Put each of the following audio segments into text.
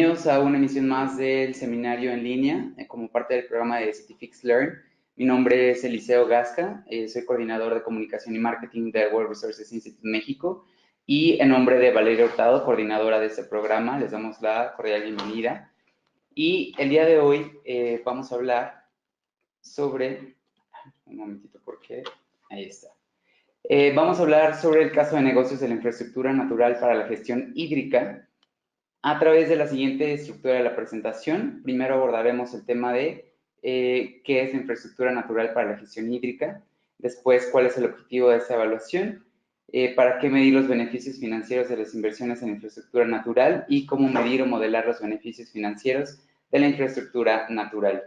Bienvenidos a una emisión más del seminario en línea como parte del programa de Citifix Learn. Mi nombre es Eliseo Gasca, soy coordinador de comunicación y marketing del World Resources Institute México y en nombre de Valeria Hurtado, coordinadora de este programa, les damos la cordial bienvenida. Y el día de hoy vamos a hablar sobre, un momentito porque ahí está. Vamos a hablar sobre el caso de negocios de la infraestructura natural para la gestión hídrica a través de la siguiente estructura de la presentación. Primero abordaremos el tema de qué es la infraestructura natural para la gestión hídrica, después cuál es el objetivo de esta evaluación, para qué medir los beneficios financieros de las inversiones en infraestructura natural y cómo medir o modelar los beneficios financieros de la infraestructura natural.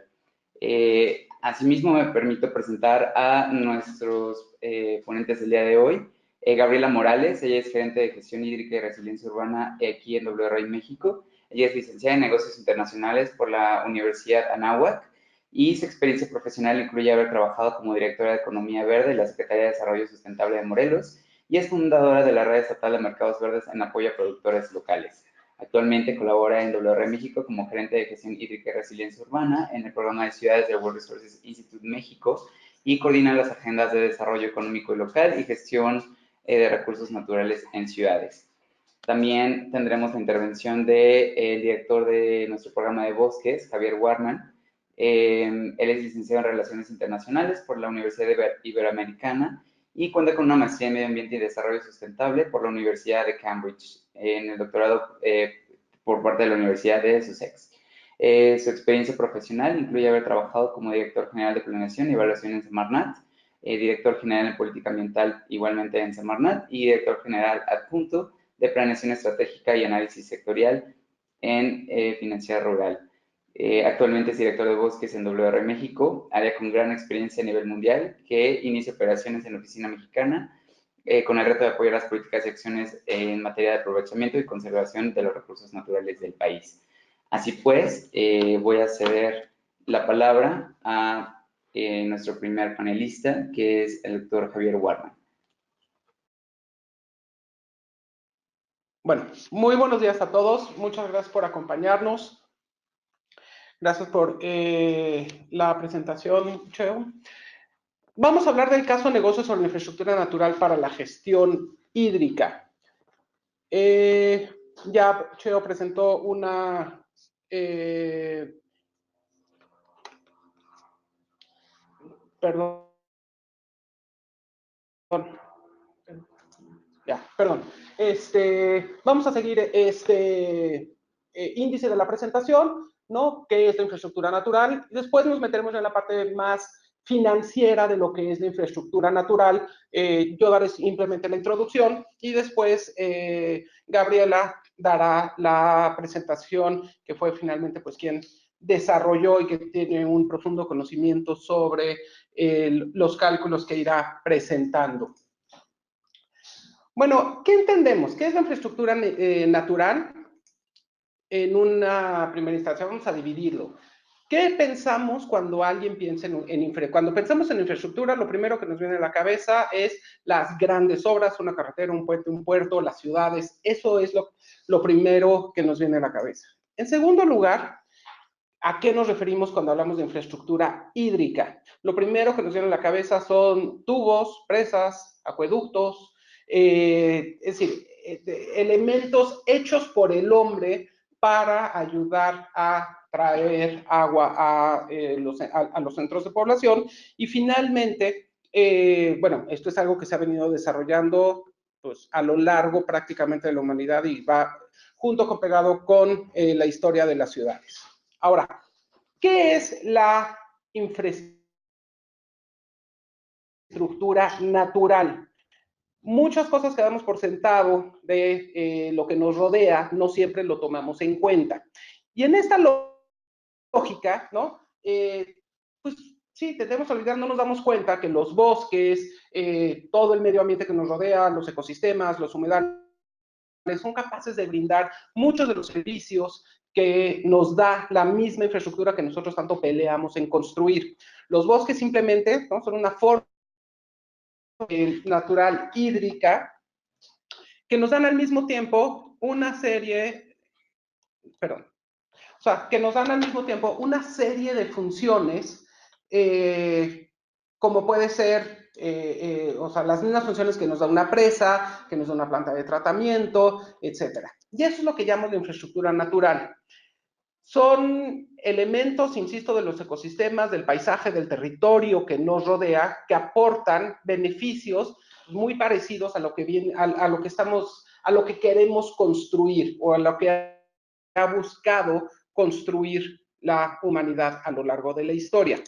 Asimismo, me permito presentar a nuestros ponentes del día de hoy. Gabriela Morales, ella es gerente de gestión hídrica y resiliencia urbana aquí en WRI México. Ella es licenciada en negocios internacionales por la Universidad Anáhuac y su experiencia profesional incluye haber trabajado como directora de Economía Verde en la Secretaría de Desarrollo Sustentable de Morelos y es fundadora de la Red Estatal de Mercados Verdes en apoyo a productores locales. Actualmente colabora en WRI México como gerente de gestión hídrica y resiliencia urbana en el programa de ciudades del World Resources Institute México y coordina las agendas de desarrollo económico y local y gestión de recursos naturales en ciudades. También tendremos la intervención del director de nuestro programa de bosques, Javier Warman. Él es licenciado en Relaciones Internacionales por la Universidad Iberoamericana y cuenta con una maestría en Medio Ambiente y Desarrollo Sustentable por la Universidad de Cambridge, en el doctorado por parte de la Universidad de Sussex. Su experiencia profesional incluye haber trabajado como director general de planeación y evaluación en Semarnat, director general en política ambiental igualmente en Semarnat y director general adjunto de planeación estratégica y análisis sectorial en Financiera Rural. Actualmente es director de bosques en WRI México, área con gran experiencia a nivel mundial, que inicia operaciones en la oficina mexicana con el reto de apoyar las políticas y acciones en materia de aprovechamiento y conservación de los recursos naturales del país. Así pues, voy a ceder la palabra a nuestro primer panelista, que es el doctor Javier Warman. Bueno, muy buenos días a todos. Muchas gracias por acompañarnos. Gracias por la presentación, Cheo. Vamos a hablar del caso de negocios sobre la infraestructura natural para la gestión hídrica. Ya Cheo presentó una... perdón. Perdón. Vamos a seguir este índice de la presentación, ¿no? ¿Qué es la infraestructura natural? Y después nos meteremos en la parte más financiera de lo que es la infraestructura natural. Yo daré simplemente la introducción y después Gabriela dará la presentación, que fue finalmente pues quien desarrolló y que tiene un profundo conocimiento sobre los cálculos que irá presentando. Bueno, ¿qué entendemos? ¿Qué es la infraestructura natural? En una primera instancia vamos a dividirlo. ¿Qué pensamos cuando alguien piensa cuando pensamos en infraestructura? Lo primero que nos viene a la cabeza es las grandes obras, una carretera, un puente, un puerto, las ciudades. Eso es lo primero que nos viene a la cabeza. En segundo lugar, ¿a qué nos referimos cuando hablamos de infraestructura hídrica? Lo primero que nos viene a la cabeza son tubos, presas, acueductos, es decir, elementos hechos por el hombre para ayudar a traer agua a los centros de población. Y finalmente, bueno, esto es algo que se ha venido desarrollando pues, a lo largo prácticamente de la humanidad y va junto con pegado con la historia de las ciudades. Ahora, ¿qué es la infraestructura natural? Muchas cosas que damos por sentado de lo que nos rodea, no siempre lo tomamos en cuenta. Y en esta lógica, ¿no? Pues sí, tendemos a olvidar, no nos damos cuenta que los bosques, todo el medio ambiente que nos rodea, los ecosistemas, los humedales, son capaces de brindar muchos de los servicios que nos da la misma infraestructura que nosotros tanto peleamos en construir. Los bosques simplemente, ¿no?, son una forma natural hídrica que nos dan al mismo tiempo una serie, O sea, que nos dan al mismo tiempo una serie de funciones, como puede ser, o sea, las mismas funciones que nos da una presa, que nos da una planta de tratamiento, etcétera. Y eso es lo que llamamos la infraestructura natural. Son elementos, insisto, de los ecosistemas, del paisaje, del territorio que nos rodea, que aportan beneficios muy parecidos a lo que viene, a lo que estamos, a lo que queremos construir o a lo que ha buscado construir la humanidad a lo largo de la historia.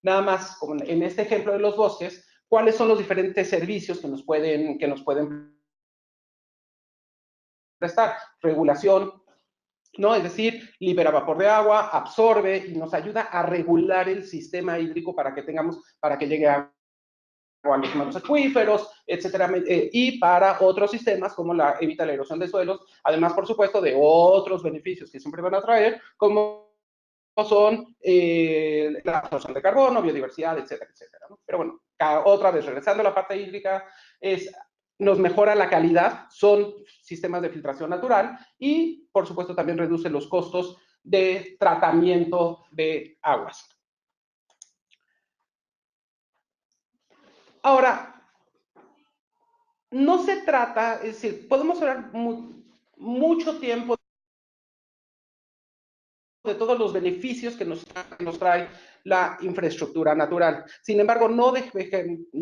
Nada más, como en este ejemplo de los bosques, ¿cuáles son los diferentes servicios que nos pueden prestar? Regulación, ¿no? Es decir, libera vapor de agua, absorbe y nos ayuda a regular el sistema hídrico para que llegue agua a los mantos acuíferos, etcétera, y para otros sistemas como evita la erosión de suelos, además, por supuesto, de otros beneficios que siempre van a traer, como son la absorción de carbono, biodiversidad, etcétera, etcétera, ¿no? Pero bueno, otra vez, regresando a la parte hídrica, nos mejora la calidad, son sistemas de filtración natural y, por supuesto, también reduce los costos de tratamiento de aguas. Ahora, no se trata, es decir, podemos hablar mucho tiempo de todos los beneficios que nos trae la infraestructura natural. Sin embargo, no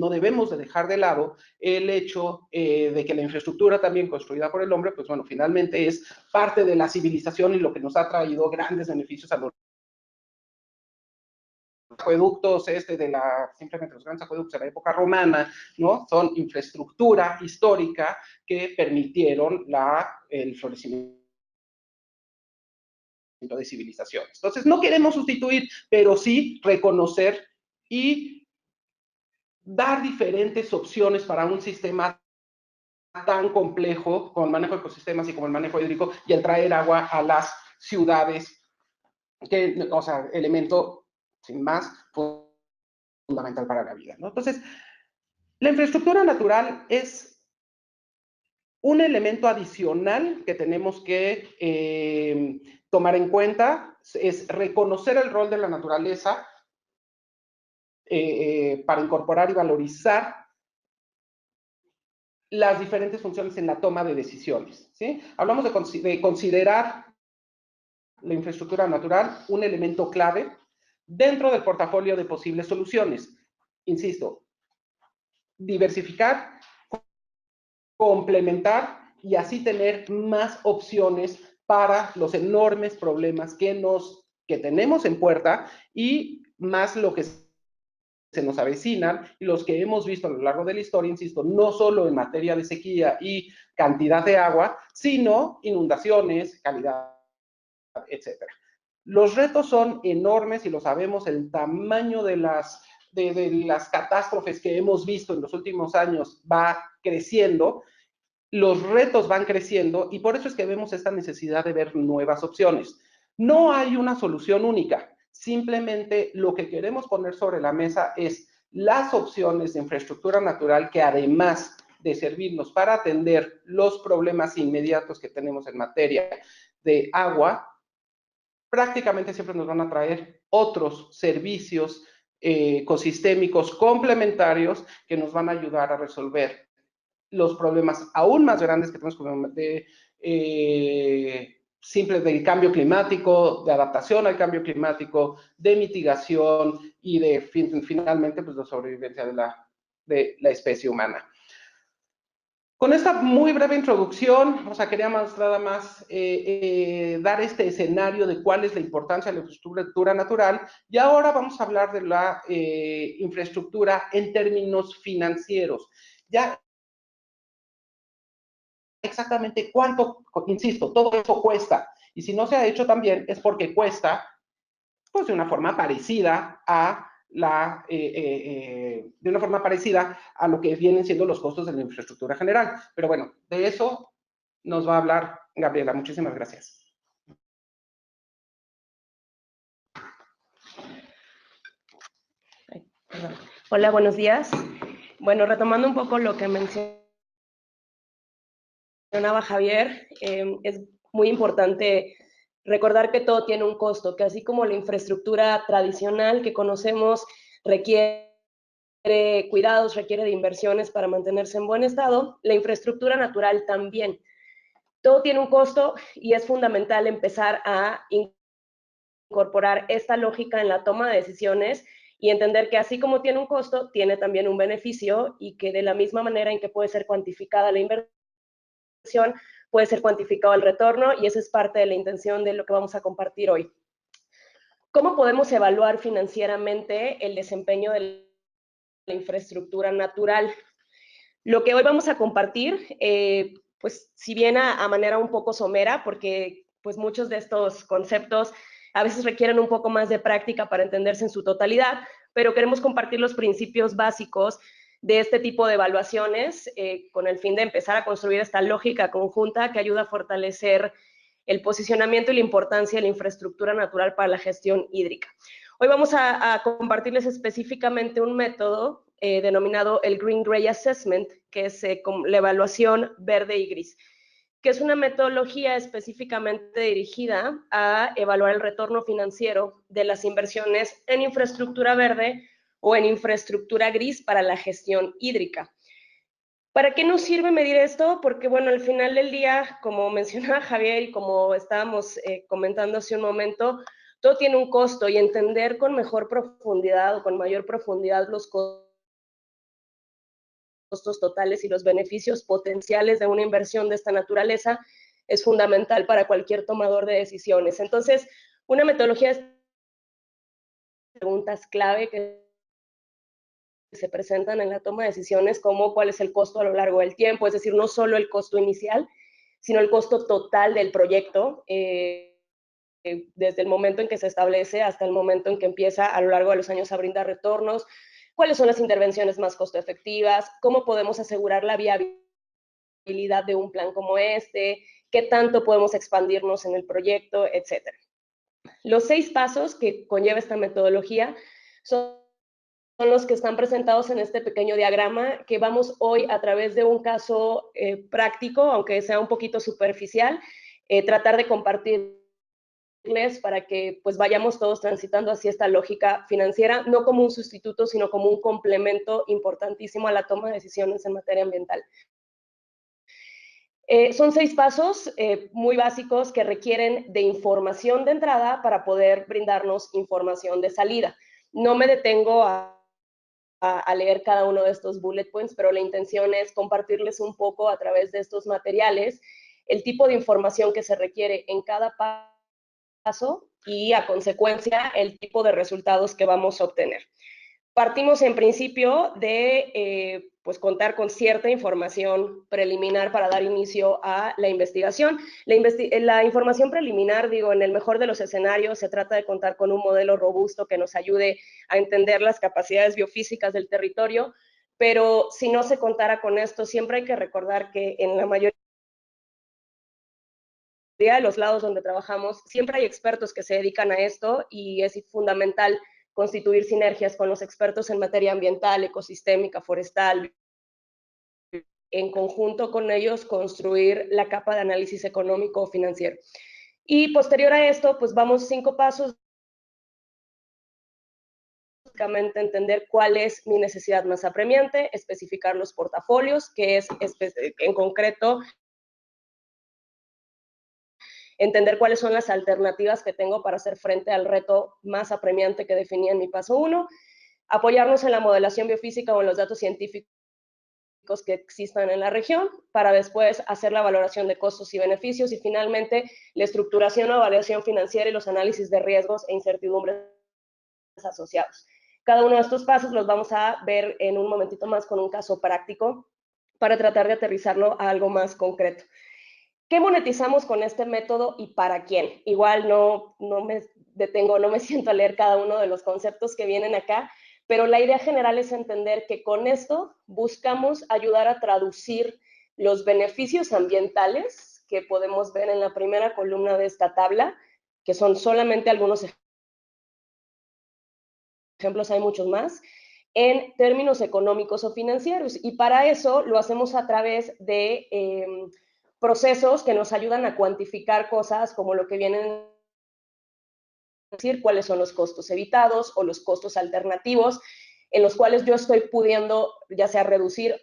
debemos de dejar de lado el hecho de que la infraestructura también construida por el hombre, pues bueno, finalmente es parte de la civilización y lo que nos ha traído grandes beneficios a los acueductos, simplemente los grandes acueductos de la época romana, ¿no? Son infraestructura histórica que permitieron el florecimiento de civilizaciones. Entonces, no queremos sustituir, pero sí reconocer y dar diferentes opciones para un sistema tan complejo como el manejo de ecosistemas y como el manejo hídrico y el traer agua a las ciudades, o sea, elemento sin más fundamental para la vida, ¿no? Entonces, la infraestructura natural es un elemento adicional que tenemos que tomar en cuenta, es reconocer el rol de la naturaleza para incorporar y valorizar las diferentes funciones en la toma de decisiones, ¿sí? Hablamos de considerar la infraestructura natural un elemento clave dentro del portafolio de posibles soluciones. Insisto, diversificar, complementar y así tener más opciones para los enormes problemas que tenemos en puerta y más lo que se nos avecinan y los que hemos visto a lo largo de la historia, insisto, no solo en materia de sequía y cantidad de agua, sino inundaciones, calidad, etcétera. Los retos son enormes y lo sabemos, el tamaño de las catástrofes que hemos visto en los últimos años va creciendo, los retos van creciendo y por eso es que vemos esta necesidad de ver nuevas opciones. No hay una solución única, simplemente lo que queremos poner sobre la mesa es las opciones de infraestructura natural que además de servirnos para atender los problemas inmediatos que tenemos en materia de agua, prácticamente siempre nos van a traer otros servicios ecosistémicos complementarios que nos van a ayudar a resolver los problemas aún más grandes que tenemos simples del cambio climático, de adaptación al cambio climático, de mitigación y finalmente pues, de sobrevivencia de la especie humana. Con esta muy breve introducción, o sea, quería nada más dar este escenario de cuál es la importancia de la infraestructura natural y ahora vamos a hablar de la infraestructura en términos financieros. Ya exactamente cuánto, insisto, todo eso cuesta y si no se ha hecho también es porque cuesta pues de una forma parecida a lo que vienen siendo los costos de la infraestructura general. Pero bueno, de eso nos va a hablar Gabriela. Muchísimas gracias. Hola, buenos días. Bueno, retomando un poco lo que mencionaba Javier, es muy importante Recordar que todo tiene un costo, que así como la infraestructura tradicional que conocemos requiere cuidados, requiere de inversiones para mantenerse en buen estado, la infraestructura natural también. Todo tiene un costo y es fundamental empezar a incorporar esta lógica en la toma de decisiones y entender que así como tiene un costo, tiene también un beneficio y que de la misma manera en que puede ser cuantificada la inversión, puede ser cuantificado el retorno, y esa es parte de la intención de lo que vamos a compartir hoy. ¿Cómo podemos evaluar financieramente el desempeño de la infraestructura natural? Lo que hoy vamos a compartir, pues si bien a manera un poco somera, porque pues muchos de estos conceptos a veces requieren un poco más de práctica para entenderse en su totalidad, pero queremos compartir los principios básicos de este tipo de evaluaciones con el fin de empezar a construir esta lógica conjunta que ayuda a fortalecer el posicionamiento y la importancia de la infraestructura natural para la gestión hídrica. Hoy vamos a compartirles específicamente un método denominado el Green Gray Assessment, que es la evaluación verde y gris, que es una metodología específicamente dirigida a evaluar el retorno financiero de las inversiones en infraestructura verde o en infraestructura gris para la gestión hídrica. ¿Para qué nos sirve medir esto? Porque, bueno, al final del día, como mencionaba Javier y como estábamos comentando hace un momento, todo tiene un costo, y entender con mejor profundidad o con mayor profundidad los costos totales y los beneficios potenciales de una inversión de esta naturaleza es fundamental para cualquier tomador de decisiones. Entonces, una metodología de preguntas clave que se presentan en la toma de decisiones, como cuál es el costo a lo largo del tiempo, es decir, no solo el costo inicial, sino el costo total del proyecto, desde el momento en que se establece hasta el momento en que empieza a lo largo de los años a brindar retornos, cuáles son las intervenciones más costo efectivas, cómo podemos asegurar la viabilidad de un plan como este, qué tanto podemos expandirnos en el proyecto, etcétera. Los 6 pasos que conlleva esta metodología son los que están presentados en este pequeño diagrama, que vamos hoy a través de un caso práctico, aunque sea un poquito superficial, tratar de compartirles para que pues vayamos todos transitando hacia esta lógica financiera, no como un sustituto, sino como un complemento importantísimo a la toma de decisiones en materia ambiental. Son 6 pasos muy básicos que requieren de información de entrada para poder brindarnos información de salida. No me detengo a leer cada uno de estos bullet points, pero la intención es compartirles un poco a través de estos materiales el tipo de información que se requiere en cada paso y, a consecuencia, el tipo de resultados que vamos a obtener. Partimos en principio de pues contar con cierta información preliminar para dar inicio a la investigación. La información preliminar, digo, en el mejor de los escenarios, se trata de contar con un modelo robusto que nos ayude a entender las capacidades biofísicas del territorio, pero si no se contara con esto, siempre hay que recordar que en la mayoría de los lados donde trabajamos, siempre hay expertos que se dedican a esto, y es fundamental constituir sinergias con los expertos en materia ambiental, ecosistémica, forestal, en conjunto con ellos construir la capa de análisis económico o financiero. Y posterior a esto, pues vamos 5 pasos, básicamente entender cuál es mi necesidad más apremiante, especificar los portafolios, que es en concreto entender cuáles son las alternativas que tengo para hacer frente al reto más apremiante que definía en mi paso 1, apoyarnos en la modelación biofísica o en los datos científicos que existan en la región, para después hacer la valoración de costos y beneficios, y finalmente la estructuración o evaluación financiera y los análisis de riesgos e incertidumbres asociados. Cada uno de estos pasos los vamos a ver en un momentito más con un caso práctico para tratar de aterrizarlo a algo más concreto. ¿Qué monetizamos con este método y para quién? Igual no me detengo, no me siento a leer cada uno de los conceptos que vienen acá, pero la idea general es entender que con esto buscamos ayudar a traducir los beneficios ambientales que podemos ver en la primera columna de esta tabla, que son solamente algunos ejemplos, hay muchos más, en términos económicos o financieros. Y para eso lo hacemos a través de procesos que nos ayudan a cuantificar cosas como lo que vienen decir cuáles son los costos evitados o los costos alternativos en los cuales yo estoy pudiendo ya sea reducir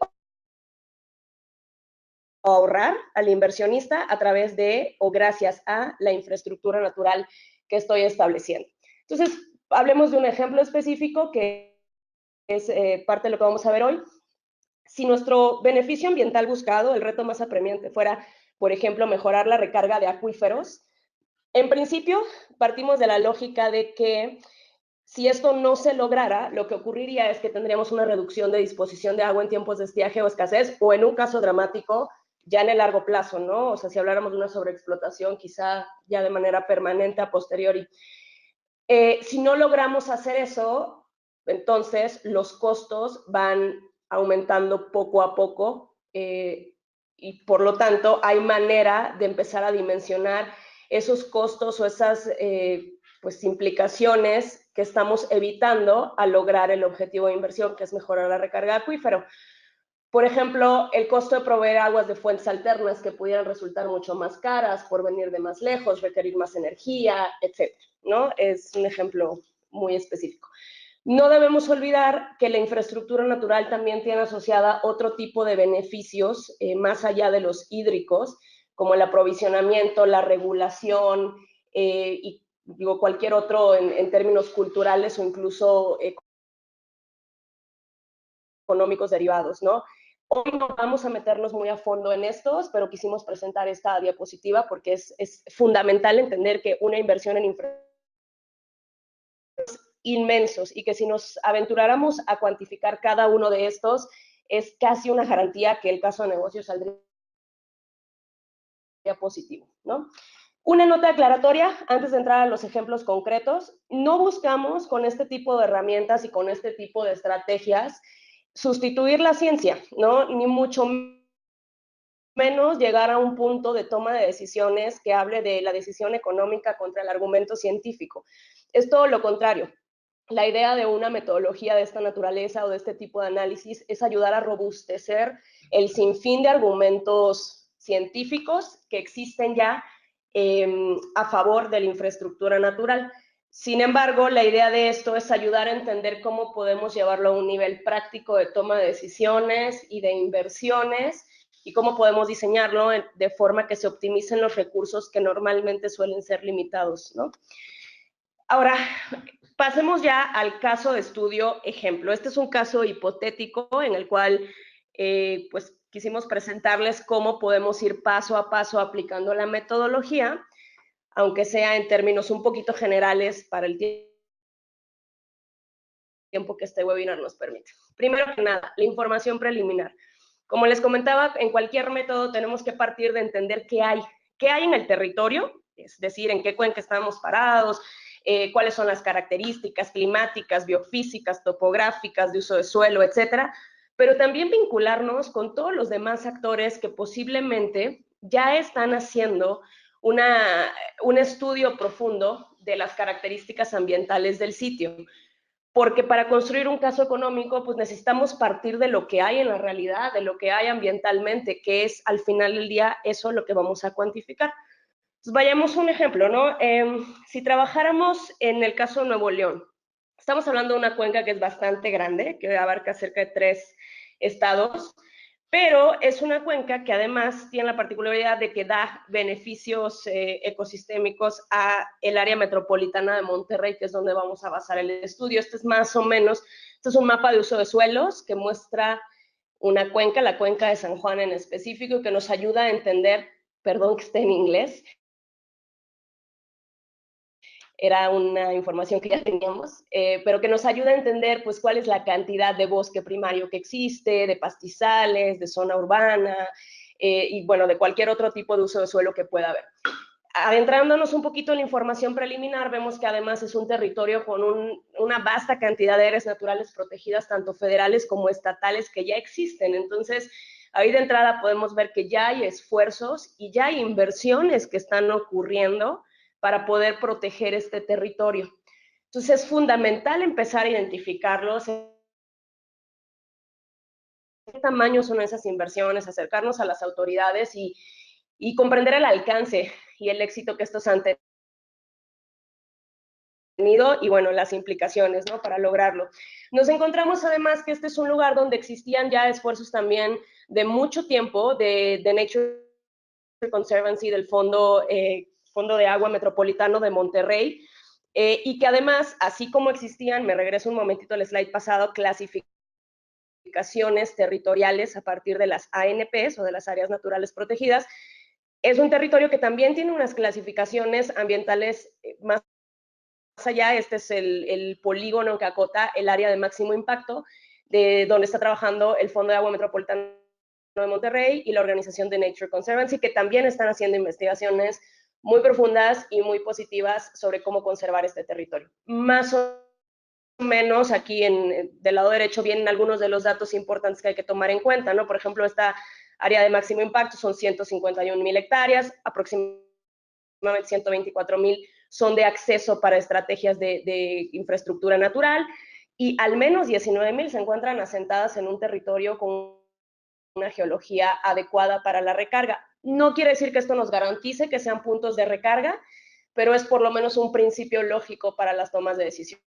o ahorrar al inversionista a través de o gracias a la infraestructura natural que estoy estableciendo. Entonces, hablemos de un ejemplo específico que es parte de lo que vamos a ver hoy. Si nuestro beneficio ambiental buscado, el reto más apremiante, fuera, por ejemplo, mejorar la recarga de acuíferos, en principio partimos de la lógica de que si esto no se lograra, lo que ocurriría es que tendríamos una reducción de disposición de agua en tiempos de estiaje o escasez, o en un caso dramático, ya en el largo plazo, ¿no? O sea, si habláramos de una sobreexplotación, quizá ya de manera permanente a posteriori. Si no logramos hacer eso, entonces los costos van aumentando poco a poco y por lo tanto hay manera de empezar a dimensionar esos costos o esas pues, implicaciones que estamos evitando al lograr el objetivo de inversión, que es mejorar la recarga de acuífero. Por ejemplo, el costo de proveer aguas de fuentes alternas que pudieran resultar mucho más caras por venir de más lejos, requerir más energía, etc., ¿no? Es un ejemplo muy específico. No debemos olvidar que la infraestructura natural también tiene asociada otro tipo de beneficios más allá de los hídricos, como el aprovisionamiento, la regulación y digo, cualquier otro en términos culturales o incluso económicos derivados, ¿no? Hoy no vamos a meternos muy a fondo en estos, pero quisimos presentar esta diapositiva porque es fundamental entender que una inversión en infraestructura inmensos y que si nos aventuráramos a cuantificar cada uno de estos, es casi una garantía que el caso de negocio saldría positivo, ¿no? Una nota aclaratoria antes de entrar a los ejemplos concretos. No buscamos con este tipo de herramientas y con este tipo de estrategias sustituir la ciencia, ¿no? Ni mucho menos llegar a un punto de toma de decisiones que hable de la decisión económica contra el argumento científico. Es todo lo contrario. La idea de una metodología de esta naturaleza o de este tipo de análisis es ayudar a robustecer el sinfín de argumentos científicos que existen ya a favor de la infraestructura natural. Sin embargo, la idea de esto es ayudar a entender cómo podemos llevarlo a un nivel práctico de toma de decisiones y de inversiones y cómo podemos diseñarlo de forma que se optimicen los recursos que normalmente suelen ser limitados, ¿no? Ahora, pasemos ya al caso de estudio ejemplo. Este es un caso hipotético en el cual pues quisimos presentarles cómo podemos ir paso a paso aplicando la metodología, aunque sea en términos un poquito generales para el tiempo que este webinar nos permite. Primero que nada, la información preliminar. Como les comentaba, en cualquier método tenemos que partir de entender qué hay en el territorio, es decir, en qué cuenca estamos parados, cuáles son las características climáticas, biofísicas, topográficas, de uso de suelo, etcétera, pero también vincularnos con todos los demás actores que posiblemente ya están haciendo un estudio profundo de las características ambientales del sitio. Porque para construir un caso económico, pues necesitamos partir de lo que hay en la realidad, de lo que hay ambientalmente, que es al final del día eso lo que vamos a cuantificar. Entonces, vayamos a un ejemplo, ¿no? Si trabajáramos en el caso de Nuevo León, estamos hablando de una cuenca que es bastante grande, que abarca cerca de 3 estados, pero es una cuenca que además tiene la particularidad de que da beneficios ecosistémicos a el área metropolitana de Monterrey, que es donde vamos a basar el estudio. Este es más o menos, este es un mapa de uso de suelos que muestra una cuenca, la cuenca de San Juan en específico, que nos ayuda a entender, perdón que esté en inglés, era una información que ya teníamos, pero que nos ayuda a entender pues cuál es la cantidad de bosque primario que existe, de pastizales, de zona urbana y bueno, de cualquier otro tipo de uso de suelo que pueda haber. Adentrándonos un poquito en la información preliminar, vemos que además es un territorio con una vasta cantidad de áreas naturales protegidas, tanto federales como estatales, que ya existen. Entonces, ahí de entrada podemos ver que ya hay esfuerzos y ya hay inversiones que están ocurriendo para poder proteger este territorio. Entonces, es fundamental empezar a identificarlos, qué tamaño son esas inversiones, acercarnos a las autoridades y comprender el alcance y el éxito que estos han tenido y bueno, las implicaciones, ¿no? Para lograrlo. Nos encontramos además que este es un lugar donde existían ya esfuerzos también de mucho tiempo de Nature Conservancy, del Fondo de Agua Metropolitano de Monterrey, y que además, así como existían, me regreso un momentito al slide pasado, clasificaciones territoriales a partir de las ANPs o de las áreas naturales protegidas, es un territorio que también tiene unas clasificaciones ambientales más allá. Este es el polígono que acota el área de máximo impacto, de donde está trabajando el Fondo de Agua Metropolitano de Monterrey y la organización de Nature Conservancy, que también están haciendo investigaciones muy profundas y muy positivas sobre cómo conservar este territorio. Más o menos aquí del lado derecho vienen algunos de los datos importantes que hay que tomar en cuenta, ¿no? Por ejemplo, esta área de máximo impacto son 151,000 hectáreas, aproximadamente 124,000 son de acceso para estrategias de infraestructura natural, y al menos 19,000 se encuentran asentadas en un territorio con una geología adecuada para la recarga. No quiere decir que esto nos garantice que sean puntos de recarga, pero es por lo menos un principio lógico para las tomas de decisiones.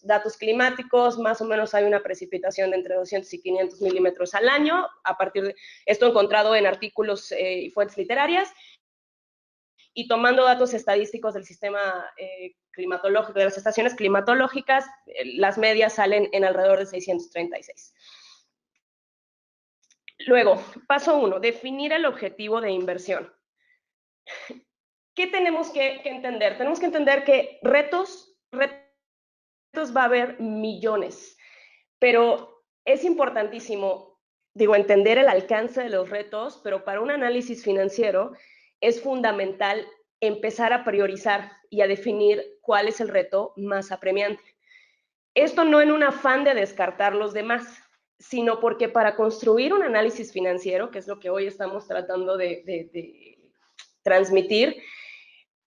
Datos climáticos, más o menos hay una precipitación de entre 200 y 500 milímetros al año, a partir de esto encontrado en artículos y fuentes literarias, y tomando datos estadísticos del sistema climatológico, de las estaciones climatológicas, las medias salen en alrededor de 636. Luego, paso 1, definir el objetivo de inversión. ¿Qué tenemos que entender? Tenemos que entender que retos va a haber millones, pero es importantísimo, entender el alcance de los retos, pero para un análisis financiero es fundamental empezar a priorizar y a definir cuál es el reto más apremiante. Esto no en un afán de descartar los demás, sino porque para construir un análisis financiero, que es lo que hoy estamos tratando de transmitir,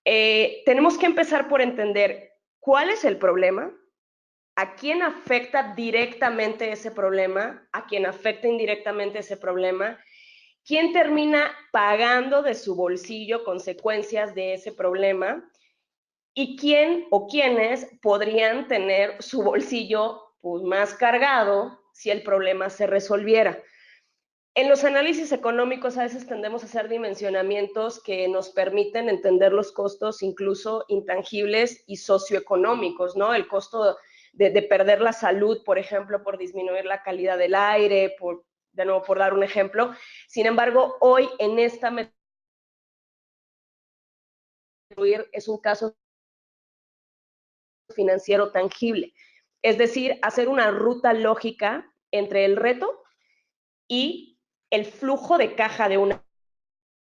tenemos que empezar por entender cuál es el problema, a quién afecta directamente ese problema, a quién afecta indirectamente ese problema, quién termina pagando de su bolsillo consecuencias de ese problema y quién o quiénes podrían tener su bolsillo pues, más cargado si el problema se resolviera. En los análisis económicos a veces tendemos a hacer dimensionamientos que nos permiten entender los costos incluso intangibles y socioeconómicos, ¿no? El costo de perder la salud, por ejemplo, por disminuir la calidad del aire, de nuevo, por dar un ejemplo. Sin embargo, hoy en esta metodología es un caso financiero tangible, es decir, hacer una ruta lógica entre el reto y el flujo de caja de un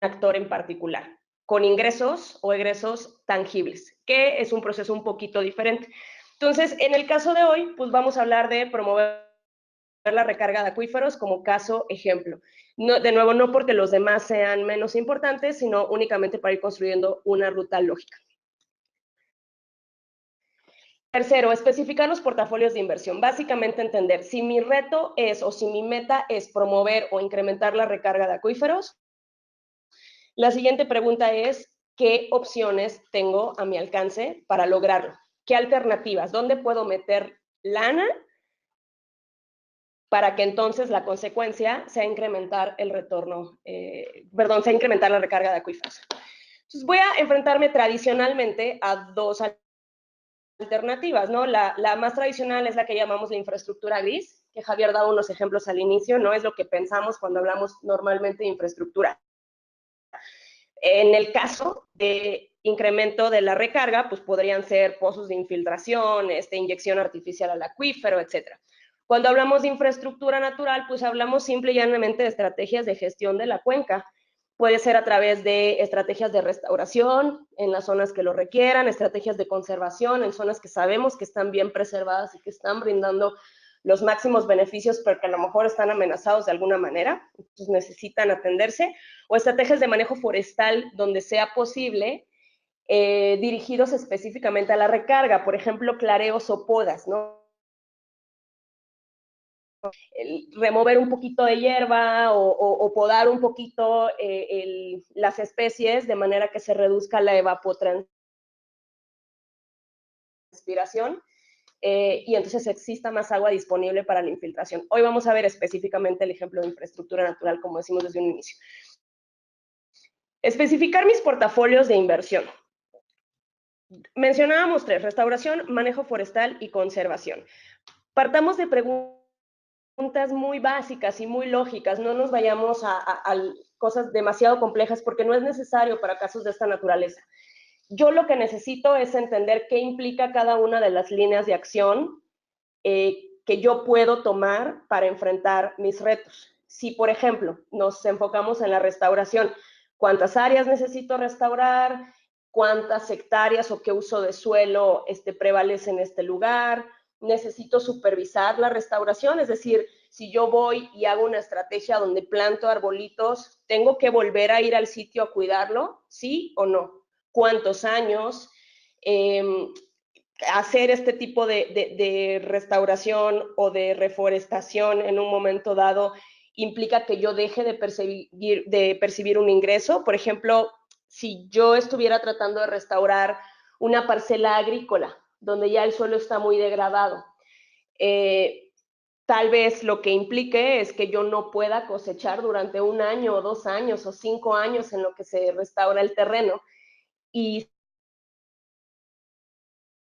actor en particular, con ingresos o egresos tangibles, que es un proceso un poquito diferente. Entonces, en el caso de hoy, pues vamos a hablar de promover la recarga de acuíferos como caso ejemplo. No, de nuevo, no porque los demás sean menos importantes, sino únicamente para ir construyendo una ruta lógica. Tercero, especificar los portafolios de inversión. Básicamente entender si mi reto es o si mi meta es promover o incrementar la recarga de acuíferos. La siguiente pregunta es, ¿qué opciones tengo a mi alcance para lograrlo? ¿Qué alternativas? ¿Dónde puedo meter lana para que entonces la consecuencia sea incrementar el retorno, sea incrementar la recarga de acuíferos? Entonces voy a enfrentarme tradicionalmente a dos alternativas, ¿no? La más tradicional es la que llamamos la infraestructura gris, que Javier daba unos ejemplos al inicio, no es lo que pensamos cuando hablamos normalmente de infraestructura. En el caso de incremento de la recarga, pues podrían ser pozos de infiltración, inyección artificial al acuífero, etcétera. Cuando hablamos de infraestructura natural, pues hablamos simple y llanamente de estrategias de gestión de la cuenca. Puede ser a través de estrategias de restauración en las zonas que lo requieran, estrategias de conservación en zonas que sabemos que están bien preservadas y que están brindando los máximos beneficios, pero que a lo mejor están amenazados de alguna manera, entonces necesitan atenderse, o estrategias de manejo forestal donde sea posible, dirigidos específicamente a la recarga, por ejemplo, clareos o podas, ¿no? Remover un poquito de hierba o podar un poquito las especies de manera que se reduzca la evapotranspiración evapotranspiración, y entonces exista más agua disponible para la infiltración. Hoy vamos a ver específicamente el ejemplo de infraestructura natural, como decimos desde un inicio. Especificar mis portafolios de inversión. Mencionábamos 3, restauración, manejo forestal y conservación. Partamos de preguntas muy básicas y muy lógicas, no nos vayamos a cosas demasiado complejas porque no es necesario para casos de esta naturaleza. Yo lo que necesito es entender qué implica cada una de las líneas de acción que yo puedo tomar para enfrentar mis retos. Si, por ejemplo, nos enfocamos en la restauración, ¿cuántas áreas necesito restaurar? ¿Cuántas hectáreas o qué uso de suelo prevalece en este lugar? Necesito supervisar la restauración, es decir, si yo voy y hago una estrategia donde planto arbolitos, ¿tengo que volver a ir al sitio a cuidarlo? ¿Sí o no? ¿Cuántos años? Hacer este tipo de restauración o de reforestación en un momento dado implica que yo deje de percibir un ingreso. Por ejemplo, si yo estuviera tratando de restaurar una parcela agrícola donde ya el suelo está muy degradado, tal vez lo que implique es que yo no pueda cosechar durante 1 año o 2 años o 5 años en lo que se restaura el terreno. Y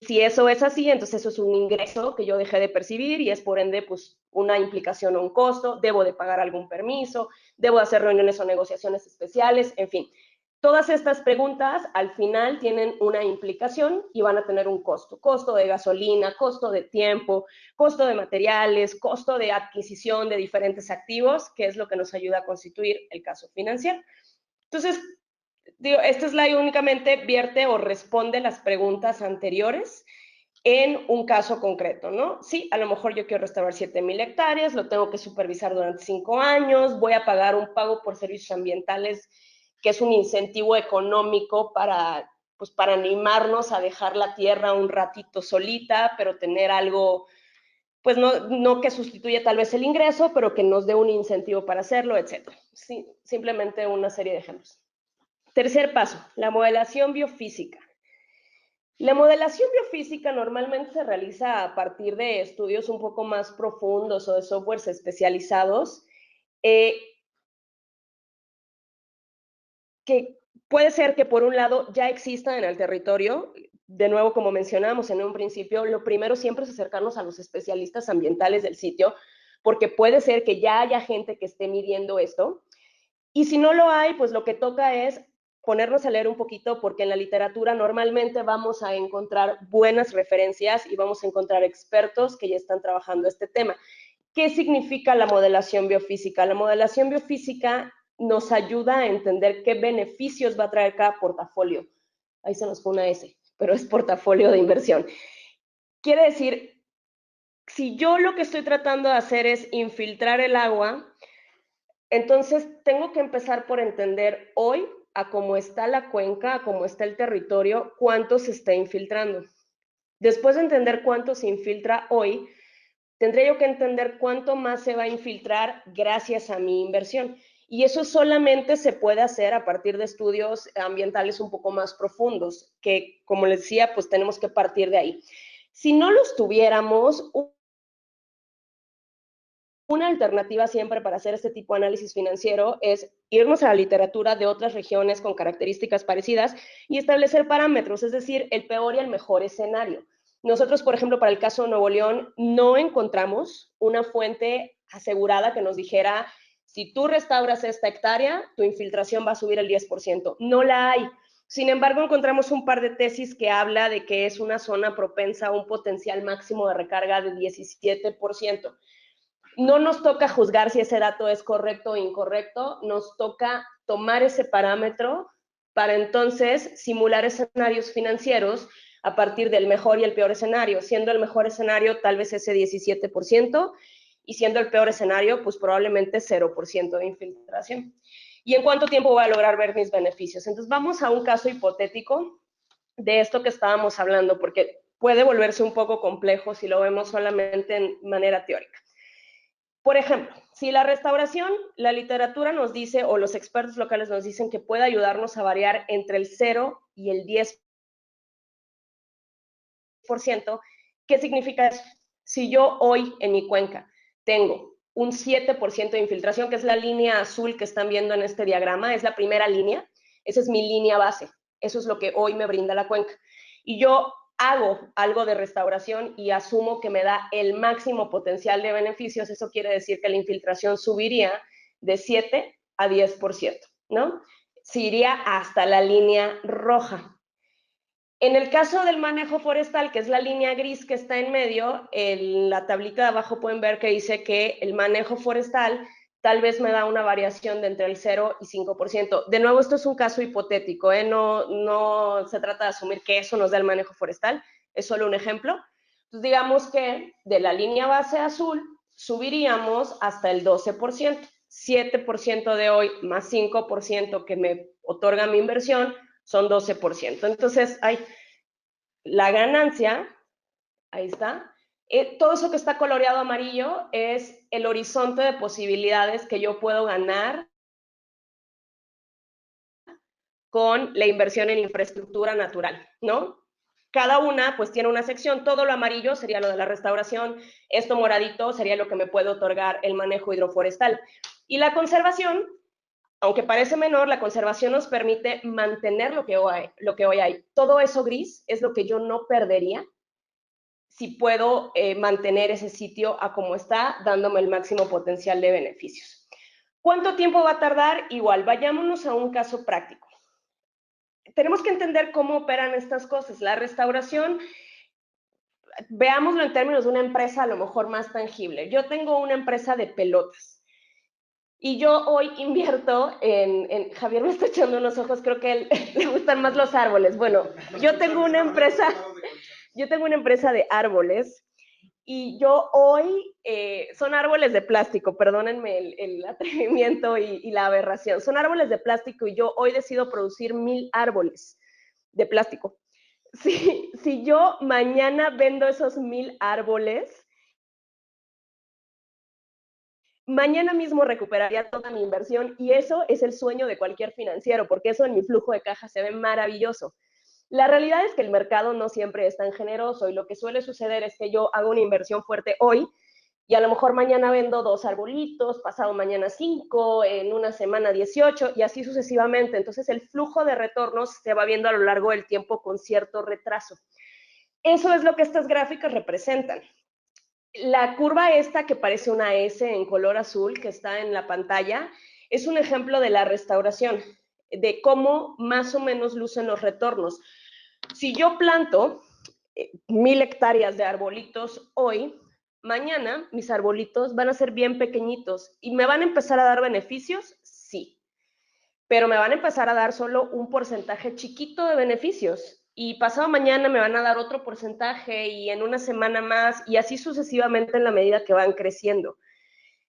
si eso es así, entonces eso es un ingreso que yo dejé de percibir y es por ende pues una implicación o un costo, debo de pagar algún permiso, debo de hacer reuniones o negociaciones especiales, en fin. Todas estas preguntas al final tienen una implicación y van a tener un costo. Costo de gasolina, costo de tiempo, costo de materiales, costo de adquisición de diferentes activos, que es lo que nos ayuda a constituir el caso financiero. Entonces, digo, este slide únicamente vierte o responde las preguntas anteriores en un caso concreto, ¿no? Sí, a lo mejor yo quiero restaurar 7,000 hectáreas, lo tengo que supervisar durante 5 años, voy a pagar un pago por servicios ambientales, que es un incentivo económico para, pues, para animarnos a dejar la tierra un ratito solita, pero tener algo, pues no que sustituya tal vez el ingreso, pero que nos dé un incentivo para hacerlo, etc. Sí, simplemente una serie de ejemplos. Tercer paso, la modelación biofísica. La modelación biofísica normalmente se realiza a partir de estudios un poco más profundos o de softwares especializados, que puede ser que por un lado ya existan en el territorio. De nuevo, como mencionábamos en un principio, lo primero siempre es acercarnos a los especialistas ambientales del sitio, porque puede ser que ya haya gente que esté midiendo esto. Y si no lo hay, pues lo que toca es ponernos a leer un poquito, porque en la literatura normalmente vamos a encontrar buenas referencias y vamos a encontrar expertos que ya están trabajando este tema. ¿Qué significa la modelación biofísica? La modelación biofísica nos ayuda a entender qué beneficios va a traer cada portafolio. Ahí se nos fue una S, pero es portafolio de inversión. Quiere decir, si yo lo que estoy tratando de hacer es infiltrar el agua, entonces tengo que empezar por entender hoy, a cómo está la cuenca, a cómo está el territorio, cuánto se está infiltrando. Después de entender cuánto se infiltra hoy, tendré yo que entender cuánto más se va a infiltrar gracias a mi inversión. Y eso solamente se puede hacer a partir de estudios ambientales un poco más profundos, que, como les decía, pues tenemos que partir de ahí. Si no los tuviéramos, una alternativa siempre para hacer este tipo de análisis financiero es irnos a la literatura de otras regiones con características parecidas y establecer parámetros, es decir, el peor y el mejor escenario. Nosotros, por ejemplo, para el caso de Nuevo León, no encontramos una fuente asegurada que nos dijera, si tú restauras esta hectárea, tu infiltración va a subir el 10%. No la hay. Sin embargo, encontramos un par de tesis que habla de que es una zona propensa a un potencial máximo de recarga de 17%. No nos toca juzgar si ese dato es correcto o incorrecto, nos toca tomar ese parámetro para entonces simular escenarios financieros a partir del mejor y el peor escenario, siendo el mejor escenario tal vez ese 17% y siendo el peor escenario pues probablemente 0% de infiltración. ¿Y en cuánto tiempo voy a lograr ver mis beneficios? Entonces vamos a un caso hipotético de esto que estábamos hablando, porque puede volverse un poco complejo si lo vemos solamente en manera teórica. Por ejemplo, si la restauración, la literatura nos dice, o los expertos locales nos dicen que puede ayudarnos a variar entre el 0 y el 10% 10%. ¿Qué significa eso? Si yo hoy en mi cuenca tengo un 7% de infiltración, que es la línea azul que están viendo en este diagrama, es la primera línea, esa es mi línea base, eso es lo que hoy me brinda la cuenca. Y yo hago algo de restauración y asumo que me da el máximo potencial de beneficios, eso quiere decir que la infiltración subiría de 7 a 10%, ¿no? Se iría hasta la línea roja. En el caso del manejo forestal, que es la línea gris que está en medio, en la tablita de abajo pueden ver que dice que el manejo forestal tal vez me da una variación de entre el 0 y 5%. De nuevo, esto es un caso hipotético, ¿eh? No se trata de asumir que eso nos da el manejo forestal, es solo un ejemplo. Entonces, digamos que de la línea base azul subiríamos hasta el 12%, 7% de hoy más 5% que me otorga mi inversión, son 12%. Entonces, la ganancia, ahí está, todo eso que está coloreado amarillo es el horizonte de posibilidades que yo puedo ganar con la inversión en infraestructura natural, ¿no? Cada una pues tiene una sección, todo lo amarillo sería lo de la restauración, esto moradito sería lo que me puede otorgar el manejo hidroforestal. Y la conservación, aunque parece menor, la conservación nos permite mantener lo que hoy hay. Todo eso gris es lo que yo no perdería si puedo mantener ese sitio a como está, dándome el máximo potencial de beneficios. ¿Cuánto tiempo va a tardar? Igual, vayámonos a un caso práctico. Tenemos que entender cómo operan estas cosas. La restauración, veámoslo en términos de una empresa a lo mejor más tangible. Yo tengo una empresa de pelotas. Y yo hoy invierto Javier me está echando unos ojos, creo que a él le gustan más los árboles. Bueno, yo tengo una empresa de árboles y yo hoy, son árboles de plástico, perdónenme el atrevimiento y la aberración, son árboles de plástico y yo hoy decido producir 1000 árboles de plástico. Si yo mañana vendo esos 1000 árboles, mañana mismo recuperaría toda mi inversión y eso es el sueño de cualquier financiero, porque eso en mi flujo de caja se ve maravilloso. La realidad es que el mercado no siempre es tan generoso y lo que suele suceder es que yo hago una inversión fuerte hoy y a lo mejor mañana vendo 2 arbolitos, pasado mañana 5, en una semana 18 y así sucesivamente. Entonces el flujo de retornos se va viendo a lo largo del tiempo con cierto retraso. Eso es lo que estas gráficas representan. La curva esta que parece una S en color azul que está en la pantalla es un ejemplo de la restauración, de cómo más o menos lucen los retornos. Si yo planto 1000 hectáreas de arbolitos hoy, mañana mis arbolitos van a ser bien pequeñitos y me van a empezar a dar beneficios, sí, pero me van a empezar a dar solo un porcentaje chiquito de beneficios y pasado mañana me van a dar otro porcentaje y en una semana más y así sucesivamente en la medida que van creciendo.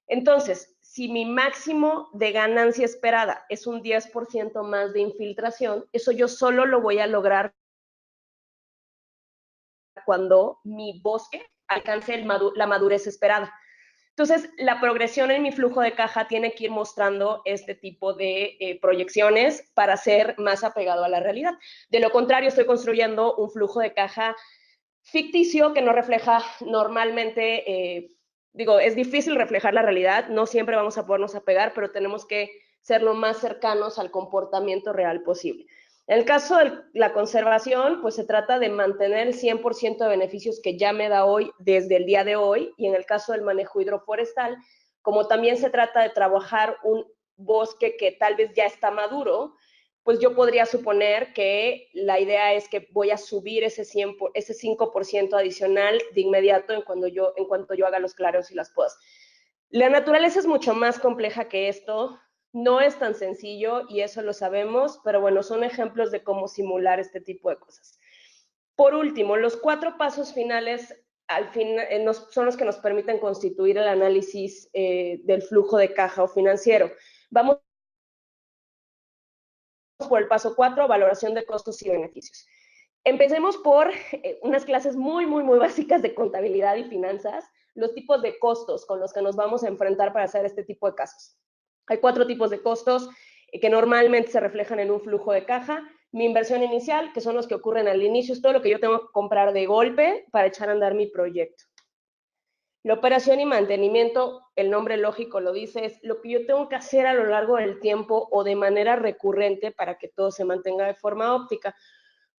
Entonces, si mi máximo de ganancia esperada es un 10% más de infiltración, eso yo solo lo voy a lograr cuando mi bosque alcance la madurez esperada. Entonces, la progresión en mi flujo de caja tiene que ir mostrando este tipo de proyecciones para ser más apegado a la realidad. De lo contrario, estoy construyendo un flujo de caja ficticio que no refleja normalmente, es difícil reflejar la realidad, no siempre vamos a podernos apegar, pero tenemos que ser lo más cercanos al comportamiento real posible. En el caso de la conservación, pues se trata de mantener el 100% de beneficios que ya me da hoy desde el día de hoy, y en el caso del manejo hidroforestal, como también se trata de trabajar un bosque que tal vez ya está maduro, pues yo podría suponer que la idea es que voy a subir ese 5% adicional de inmediato en cuanto yo haga los clareos y las podas. La naturaleza es mucho más compleja que esto, no es tan sencillo y eso lo sabemos, pero bueno, son ejemplos de cómo simular este tipo de cosas. Por último, los 4 pasos finales al fin, son los que nos permiten constituir el análisis del flujo de caja o financiero. Vamos por el paso 4, valoración de costos y beneficios. Empecemos por unas clases muy básicas de contabilidad y finanzas, los tipos de costos con los que nos vamos a enfrentar para hacer este tipo de casos. Hay 4 tipos de costos que normalmente se reflejan en un flujo de caja. Mi inversión inicial, que son los que ocurren al inicio, es todo lo que yo tengo que comprar de golpe para echar a andar mi proyecto. La operación y mantenimiento, el nombre lógico lo dice, es lo que yo tengo que hacer a lo largo del tiempo o de manera recurrente para que todo se mantenga de forma óptica.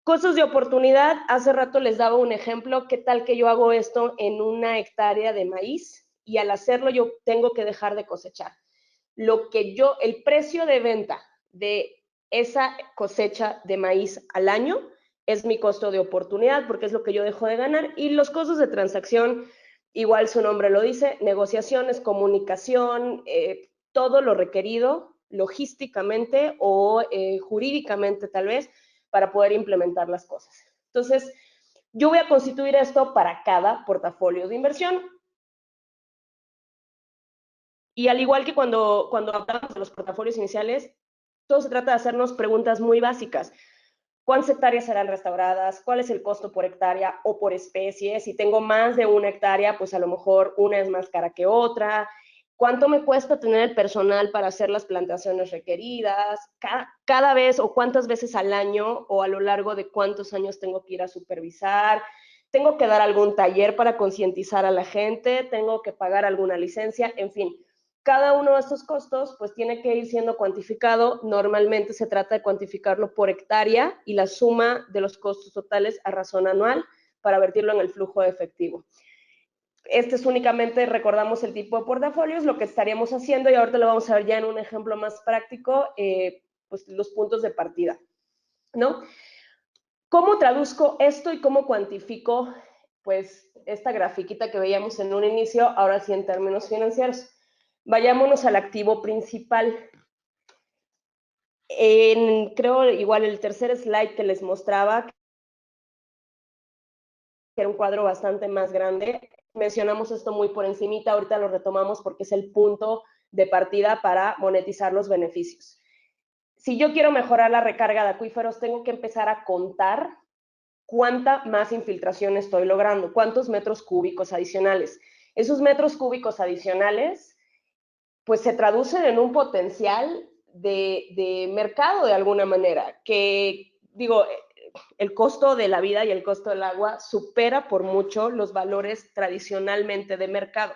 Costos de oportunidad, hace rato les daba un ejemplo, ¿qué tal que yo hago esto en una hectárea de maíz y al hacerlo yo tengo que dejar de cosechar? El precio de venta de esa cosecha de maíz al año es mi costo de oportunidad porque es lo que yo dejo de ganar, y los costos de transacción, igual su nombre lo dice, negociaciones, comunicación, todo lo requerido logísticamente o jurídicamente tal vez para poder implementar las cosas. Entonces, yo voy a constituir esto para cada portafolio de inversión. Y al igual que cuando hablamos de los portafolios iniciales, todo se trata de hacernos preguntas muy básicas. ¿Cuántas hectáreas serán restauradas? ¿Cuál es el costo por hectárea o por especie? Si tengo más de una hectárea, pues a lo mejor una es más cara que otra. ¿Cuánto me cuesta tener el personal para hacer las plantaciones requeridas? Cada vez o cuántas veces al año o a lo largo de cuántos años tengo que ir a supervisar. ¿Tengo que dar algún taller para concientizar a la gente? ¿Tengo que pagar alguna licencia? En fin, cada uno de estos costos pues tiene que ir siendo cuantificado. Normalmente se trata de cuantificarlo por hectárea y la suma de los costos totales a razón anual para vertirlo en el flujo de efectivo. Este es únicamente, recordamos el tipo de portafolios, lo que estaríamos haciendo, y ahorita lo vamos a ver ya en un ejemplo más práctico, pues los puntos de partida, ¿no? ¿Cómo traduzco esto y cómo cuantifico pues esta grafiquita que veíamos en un inicio, ahora sí en términos financieros? Vayámonos al activo principal. Creo igual el tercer slide que les mostraba, que era un cuadro bastante más grande, mencionamos esto muy por encimita, ahorita lo retomamos porque es el punto de partida para monetizar los beneficios. Si yo quiero mejorar la recarga de acuíferos, tengo que empezar a contar cuánta más infiltración estoy logrando, cuántos metros cúbicos adicionales. Esos metros cúbicos adicionales pues se traducen en un potencial de mercado de alguna manera, que digo, el costo de la vida y el costo del agua supera por mucho los valores tradicionalmente de mercado.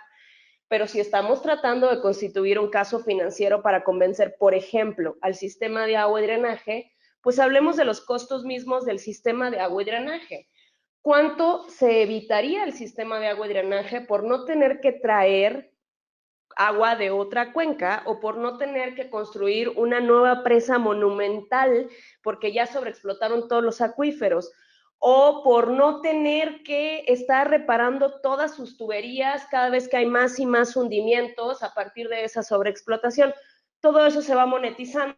Pero si estamos tratando de constituir un caso financiero para convencer, por ejemplo, al sistema de agua y drenaje, pues hablemos de los costos mismos del sistema de agua y drenaje. ¿Cuánto se evitaría el sistema de agua y drenaje por no tener que traer agua de otra cuenca o por no tener que construir una nueva presa monumental porque ya sobreexplotaron todos los acuíferos, o por no tener que estar reparando todas sus tuberías cada vez que hay más y más hundimientos a partir de esa sobreexplotación? Todo eso se va monetizando.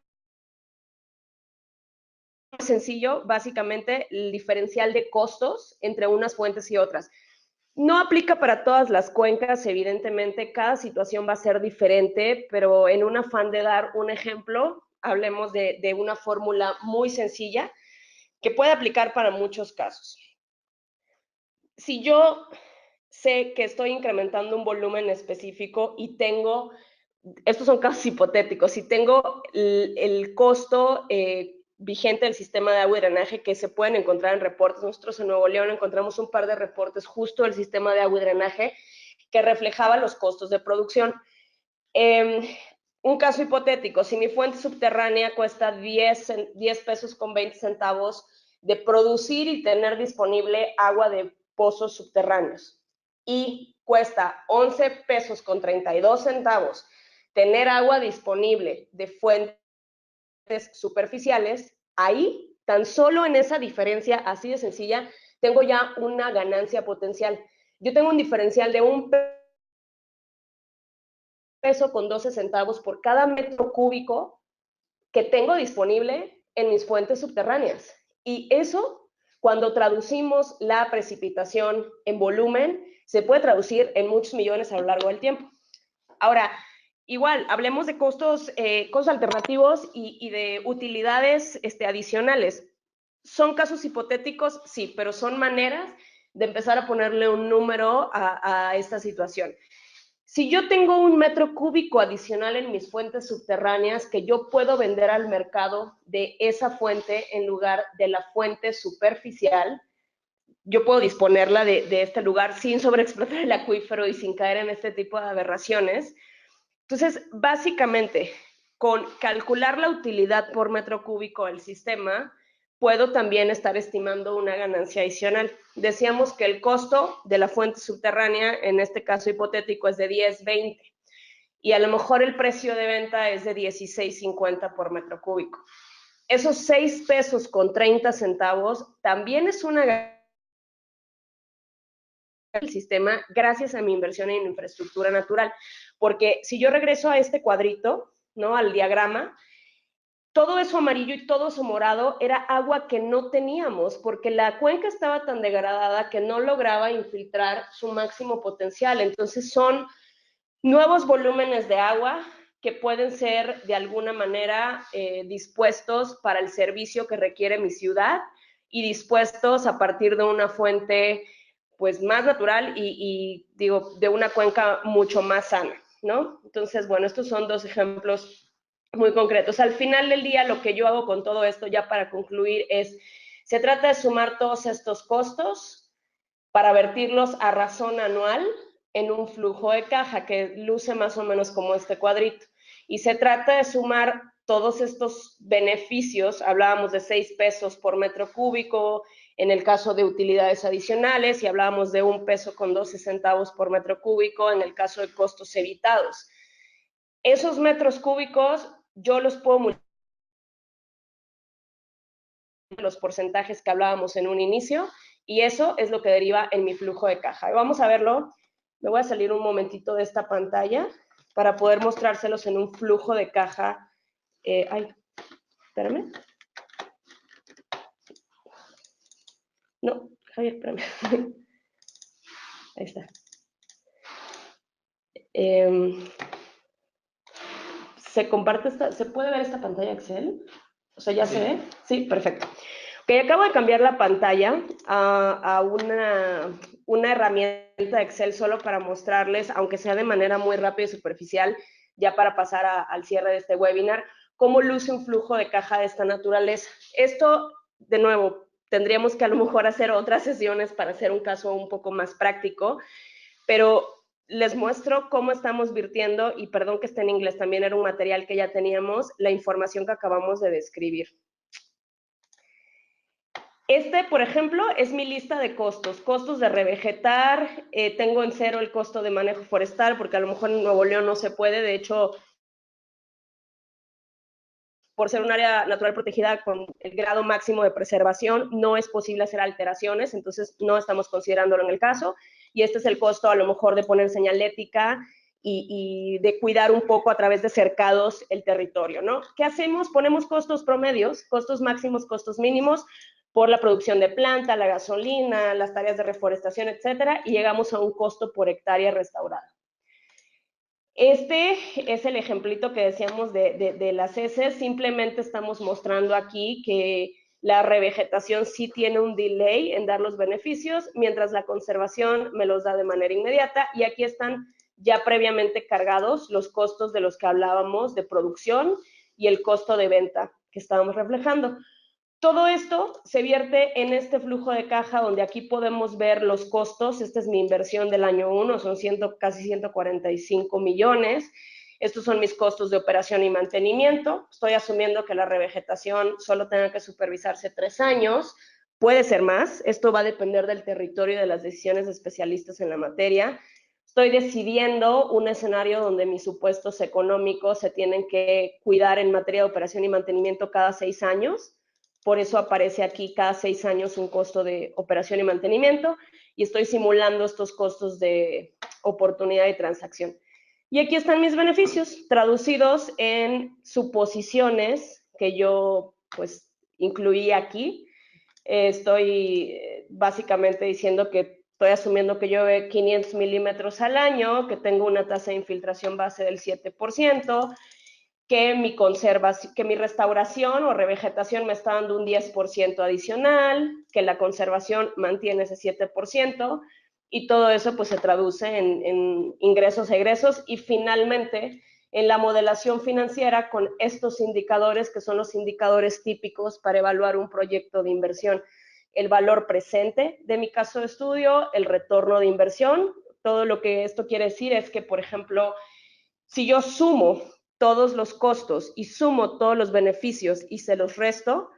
Es sencillo, básicamente, el diferencial de costos entre unas fuentes y otras. No aplica para todas las cuencas, evidentemente, cada situación va a ser diferente, pero en un afán de dar un ejemplo, hablemos de una fórmula muy sencilla que puede aplicar para muchos casos. Si yo sé que estoy incrementando un volumen específico y tengo, estos son casos hipotéticos, si tengo el costo vigente del sistema de agua y drenaje que se pueden encontrar en reportes. Nosotros en Nuevo León encontramos un par de reportes justo del sistema de agua y drenaje que reflejaba los costos de producción. Un caso hipotético, si mi fuente subterránea cuesta 10 pesos con 20 centavos de producir y tener disponible agua de pozos subterráneos y cuesta 11 pesos con 32 centavos tener agua disponible de fuentes superficiales, ahí, tan solo en esa diferencia así de sencilla, tengo ya una ganancia potencial. Yo tengo un diferencial de 1 peso con 12 centavos por cada metro cúbico que tengo disponible en mis fuentes subterráneas. Y eso, cuando traducimos la precipitación en volumen, se puede traducir en muchos millones a lo largo del tiempo. Ahora, igual, hablemos de costos alternativos y de utilidades adicionales. ¿Son casos hipotéticos? Sí, pero son maneras de empezar a ponerle un número a esta situación. Si yo tengo un metro cúbico adicional en mis fuentes subterráneas que yo puedo vender al mercado de esa fuente en lugar de la fuente superficial, yo puedo disponerla de este lugar sin sobreexplotar el acuífero y sin caer en este tipo de aberraciones. Entonces, básicamente, con calcular la utilidad por metro cúbico del sistema, puedo también estar estimando una ganancia adicional. Decíamos que el costo de la fuente subterránea, en este caso hipotético, es de 10.20 y a lo mejor el precio de venta es de 16.50 por metro cúbico. Esos 6 pesos con 30 centavos también es una ganancia del sistema gracias a mi inversión en infraestructura natural. Porque si yo regreso a este cuadrito, ¿no? Al diagrama, todo eso amarillo y todo eso morado era agua que no teníamos, porque la cuenca estaba tan degradada que no lograba infiltrar su máximo potencial. Entonces son nuevos volúmenes de agua que pueden ser de alguna manera dispuestos para el servicio que requiere mi ciudad y dispuestos a partir de una fuente pues más natural y digo, de una cuenca mucho más sana, ¿no? Entonces, bueno, estos son dos ejemplos muy concretos. Al final del día, lo que yo hago con todo esto, ya para concluir, es, se trata de sumar todos estos costos para vertirlos a razón anual en un flujo de caja que luce más o menos como este cuadrito. Y se trata de sumar todos estos beneficios, hablábamos de 6 pesos por metro cúbico, en el caso de utilidades adicionales, y hablábamos de 1 peso con 12 centavos por metro cúbico en el caso de costos evitados. Esos metros cúbicos yo los puedo multiplicar los porcentajes que hablábamos en un inicio, y eso es lo que deriva en mi flujo de caja. Y vamos a verlo. Me voy a salir un momentito de esta pantalla para poder mostrárselos en un flujo de caja. Espérame. No, Javier, espérame. Ahí está. ¿Se comparte ¿se puede ver esta pantalla Excel? O sea, ¿ya se ve? Sí, perfecto. Ok, acabo de cambiar la pantalla a una herramienta de Excel solo para mostrarles, aunque sea de manera muy rápida y superficial, ya para pasar al cierre de este webinar, cómo luce un flujo de caja de esta naturaleza. Esto, de nuevo, tendríamos que a lo mejor hacer otras sesiones para hacer un caso un poco más práctico, pero les muestro cómo estamos virtiendo, y perdón que esté en inglés, también era un material que ya teníamos, la información que acabamos de describir. Este, por ejemplo, es mi lista de costos. Costos de revegetar, tengo en cero el costo de manejo forestal, porque a lo mejor en Nuevo León no se puede. De hecho, por ser un área natural protegida con el grado máximo de preservación, no es posible hacer alteraciones, entonces no estamos considerándolo en el caso. Y este es el costo a lo mejor de poner señalética y de cuidar un poco a través de cercados el territorio, ¿no? ¿Qué hacemos? Ponemos costos promedios, costos máximos, costos mínimos, por la producción de planta, la gasolina, las tareas de reforestación, etcétera, y llegamos a un costo por hectárea restaurada. Este es el ejemplito que decíamos de las heces. Simplemente estamos mostrando aquí que la revegetación sí tiene un delay en dar los beneficios, mientras la conservación me los da de manera inmediata, y aquí están ya previamente cargados los costos de los que hablábamos de producción y el costo de venta que estábamos reflejando. Todo esto se vierte en este flujo de caja donde aquí podemos ver los costos. Esta es mi inversión del año 1, son casi 145 millones. Estos son mis costos de operación y mantenimiento. Estoy asumiendo que la revegetación solo tenga que supervisarse 3 años. Puede ser más. Esto va a depender del territorio y de las decisiones de especialistas en la materia. Estoy decidiendo un escenario donde mis supuestos económicos se tienen que cuidar en materia de operación y mantenimiento cada 6 años. Por eso aparece aquí cada 6 años un costo de operación y mantenimiento, y estoy simulando estos costos de oportunidad y transacción. Y aquí están mis beneficios, traducidos en suposiciones que yo pues incluí aquí. Estoy básicamente diciendo que estoy asumiendo que llueve 500 milímetros al año, que tengo una tasa de infiltración base del 7%, que mi restauración o revegetación me está dando un 10% adicional, que la conservación mantiene ese 7%, y todo eso pues se traduce en ingresos e egresos, y finalmente en la modelación financiera con estos indicadores que son los indicadores típicos para evaluar un proyecto de inversión. El valor presente de mi caso de estudio, el retorno de inversión. Todo lo que esto quiere decir es que, por ejemplo, si yo sumo todos los costos y sumo todos los beneficios y se los resto,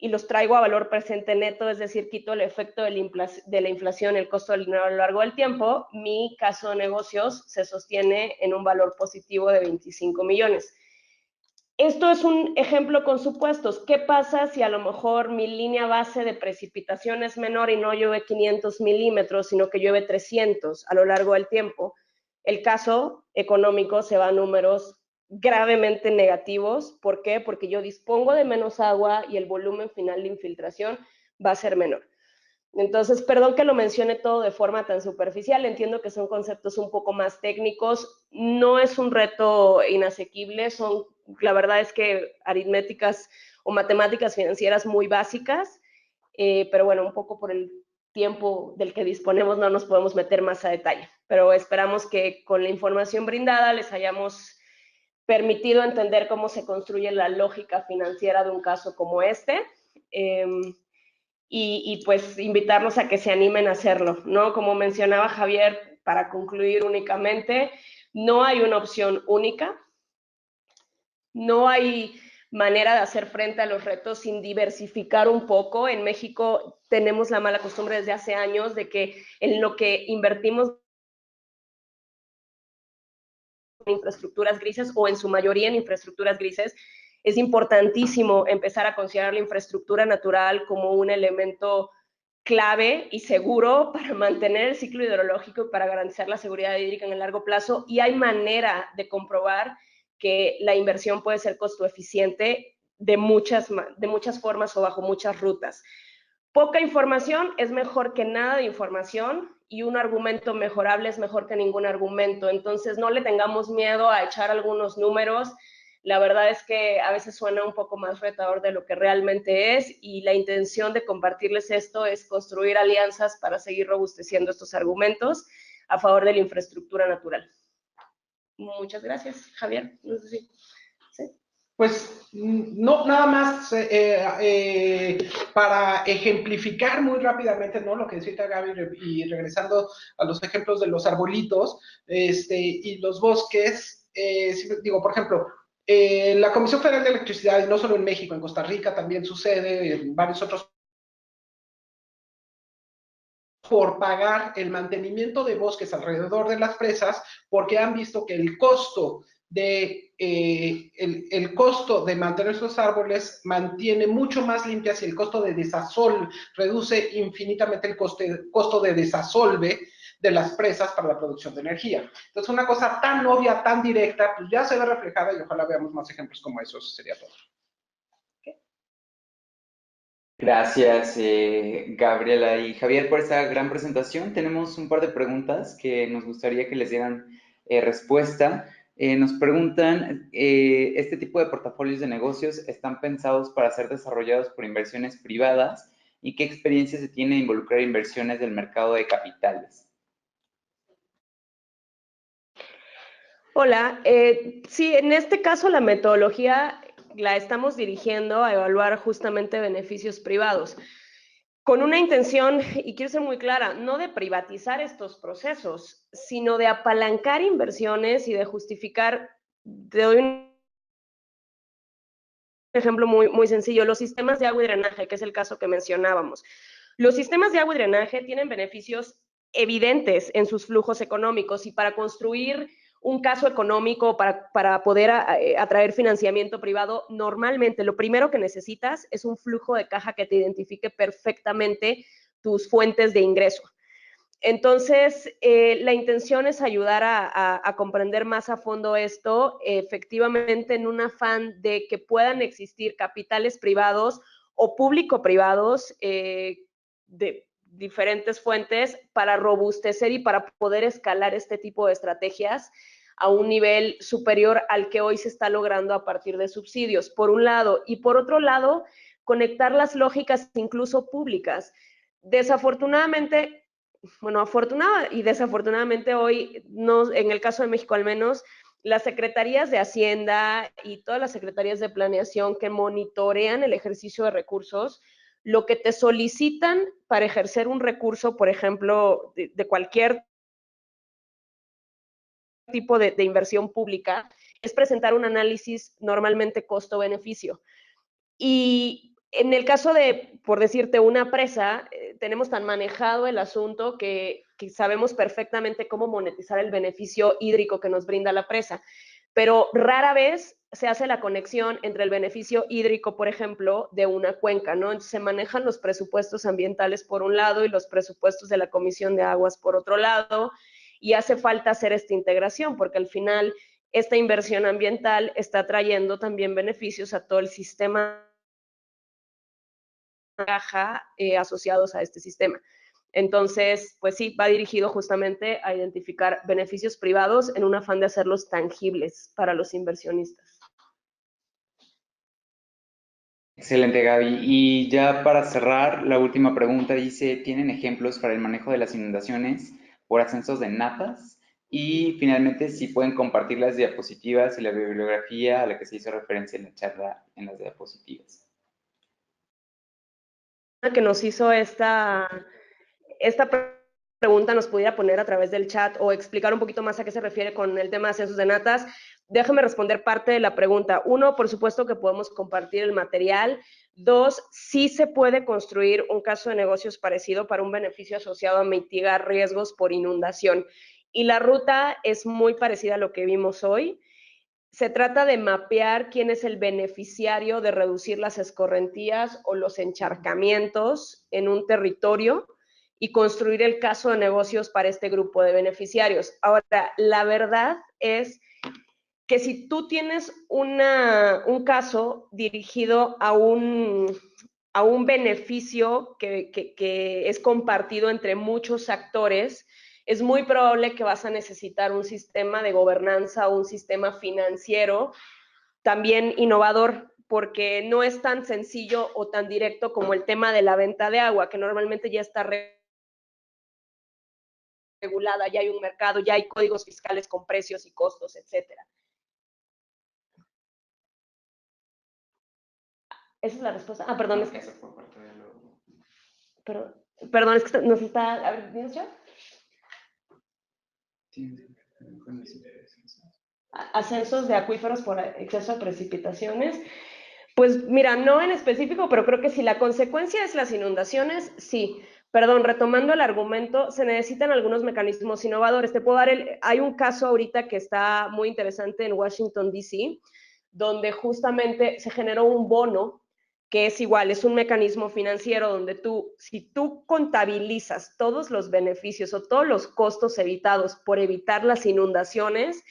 y los traigo a valor presente neto, es decir, quito el efecto de la inflación, el costo del dinero a lo largo del tiempo, mi caso de negocios se sostiene en un valor positivo de 25 millones. Esto es un ejemplo con supuestos. ¿Qué pasa si a lo mejor mi línea base de precipitación es menor y no llueve 500 milímetros, sino que llueve 300 a lo largo del tiempo? El caso económico se va a números gravemente negativos. ¿Por qué? Porque yo dispongo de menos agua y el volumen final de infiltración va a ser menor. Entonces, perdón que lo mencione todo de forma tan superficial, entiendo que son conceptos un poco más técnicos, no es un reto inasequible, son, la verdad es que aritméticas o matemáticas financieras muy básicas, pero bueno, un poco por el tiempo del que disponemos no nos podemos meter más a detalle, pero esperamos que con la información brindada les hayamos permitido entender cómo se construye la lógica financiera de un caso como este. Y pues invitarlos a que se animen a hacerlo, ¿no? Como mencionaba Javier, para concluir únicamente, no hay una opción única, no hay manera de hacer frente a los retos sin diversificar un poco. En México tenemos la mala costumbre desde hace años de que en lo que invertimos en infraestructuras grises o en su mayoría en infraestructuras grises, es importantísimo empezar a considerar la infraestructura natural como un elemento clave y seguro para mantener el ciclo hidrológico y para garantizar la seguridad hídrica en el largo plazo, y hay manera de comprobar que la inversión puede ser costo eficiente de muchas formas o bajo muchas rutas. Poca información es mejor que nada de información, y un argumento mejorable es mejor que ningún argumento. Entonces, no le tengamos miedo a echar algunos números. La verdad es que a veces suena un poco más retador de lo que realmente es, y la intención de compartirles esto es construir alianzas para seguir robusteciendo estos argumentos a favor de la infraestructura natural. Muchas gracias, Javier. No sé si... ¿Sí? Pues no, nada más para ejemplificar muy rápidamente, ¿no? Lo que decía Gaby, y regresando a los ejemplos de los arbolitos y los bosques, digo, por ejemplo, la Comisión Federal de Electricidad, y no solo en México, en Costa Rica también sucede, en varios otros, por pagar el mantenimiento de bosques alrededor de las presas, porque han visto que el costo el costo de mantener esos árboles mantiene mucho más limpias, y el costo de desasol reduce infinitamente el costo de desasolve de las presas para la producción de energía. Entonces, una cosa tan obvia, tan directa, pues ya se ve reflejada, y ojalá veamos más ejemplos como esos. Sería todo. Gracias, Gabriela y Javier, por esta gran presentación. Tenemos un par de preguntas que nos gustaría que les dieran respuesta. Nos preguntan, ¿este tipo de portafolios de negocios están pensados para ser desarrollados por inversiones privadas? ¿Y qué experiencia se tiene de involucrar inversiones del mercado de capitales? Hola, sí, en este caso la metodología la estamos dirigiendo a evaluar justamente beneficios privados, con una intención, y quiero ser muy clara, no de privatizar estos procesos, sino de apalancar inversiones y de justificar. Te doy un ejemplo muy sencillo: los sistemas de agua y drenaje, que es el caso que mencionábamos. Los sistemas de agua y drenaje tienen beneficios evidentes en sus flujos económicos, y para construir un caso económico, para poder atraer financiamiento privado, normalmente lo primero que necesitas es un flujo de caja que te identifique perfectamente tus fuentes de ingreso. Entonces, la intención es ayudar a comprender más a fondo esto, efectivamente en un afán de que puedan existir capitales privados o público-privados de diferentes fuentes para robustecer y para poder escalar este tipo de estrategias a un nivel superior al que hoy se está logrando a partir de subsidios, por un lado, y por otro lado, conectar las lógicas incluso públicas. Desafortunadamente, bueno, afortunada y desafortunadamente hoy, no, en el caso de México al menos, las secretarías de Hacienda y todas las secretarías de planeación que monitorean el ejercicio de recursos, lo que te solicitan para ejercer un recurso, por ejemplo, de cualquier tipo de inversión pública, es presentar un análisis normalmente costo-beneficio. Y en el caso de, por decirte, una presa, tenemos tan manejado el asunto que sabemos perfectamente cómo monetizar el beneficio hídrico que nos brinda la presa, pero rara vez se hace la conexión entre el beneficio hídrico, por ejemplo, de una cuenca, ¿no? Entonces, se manejan los presupuestos ambientales por un lado y los presupuestos de la Comisión de Aguas por otro lado, y hace falta hacer esta integración, porque al final esta inversión ambiental está trayendo también beneficios a todo el sistema asociados a este sistema. Entonces, pues sí, va dirigido justamente a identificar beneficios privados en un afán de hacerlos tangibles para los inversionistas. Excelente, Gaby. Y ya para cerrar, la última pregunta dice, ¿tienen ejemplos para el manejo de las inundaciones por ascensos de napas? Y finalmente, si pueden compartir las diapositivas y la bibliografía a la que se hizo referencia en la charla en las diapositivas. Que nos hizo esta pregunta nos pudiera poner a través del chat o explicar un poquito más a qué se refiere con el tema de ascensos de natas. Déjame responder parte de la pregunta. Uno, por supuesto que podemos compartir el material. Dos, sí se puede construir un caso de negocios parecido para un beneficio asociado a mitigar riesgos por inundación. Y la ruta es muy parecida a lo que vimos hoy. Se trata de mapear quién es el beneficiario de reducir las escorrentías o los encharcamientos en un territorio y construir el caso de negocios para este grupo de beneficiarios. Ahora, la verdad es que si tú tienes un caso dirigido a un beneficio que es compartido entre muchos actores, es muy probable que vas a necesitar un sistema de gobernanza o un sistema financiero también innovador, porque no es tan sencillo o tan directo como el tema de la venta de agua, que normalmente ya está regulada, ya hay un mercado, ya hay códigos fiscales con precios y costos, etcétera. ¿Esa es la respuesta? Ah, perdón. Es que... Eso fue parte de lo... Perdón, es que nos está... A ver, ¿tienes yo? Ascensos de acuíferos por exceso de precipitaciones. Pues mira, no en específico, pero creo que si la consecuencia es las inundaciones, sí. Perdón, retomando el argumento, se necesitan algunos mecanismos innovadores. Te puedo dar hay un caso ahorita que está muy interesante en Washington, D.C., donde justamente se generó un bono que es igual, es un mecanismo financiero donde si tú contabilizas todos los beneficios o todos los costos evitados por evitar las inundaciones,